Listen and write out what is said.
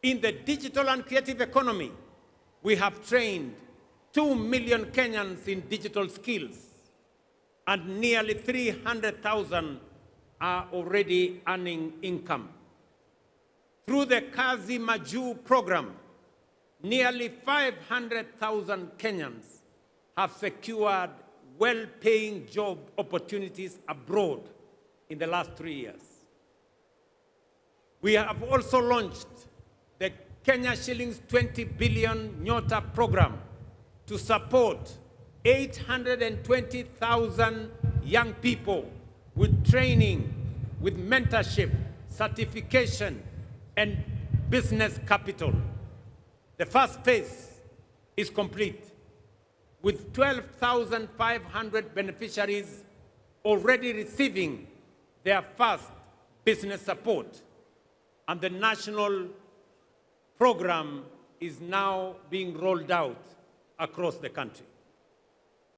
In the digital and creative economy, we have trained 2 million Kenyans in digital skills, and nearly 300,000 are already earning income. Through the Kazi Maju program, nearly 500,000 Kenyans have secured well-paying job opportunities abroad in the last 3 years. We have also launched the Kenya shillings 20 billion Nyota Programme to support 820,000 young people with training, with mentorship, certification, and business capital. The first phase is complete, with 12,500 beneficiaries already receiving their first business support, and the national program is now being rolled out across the country.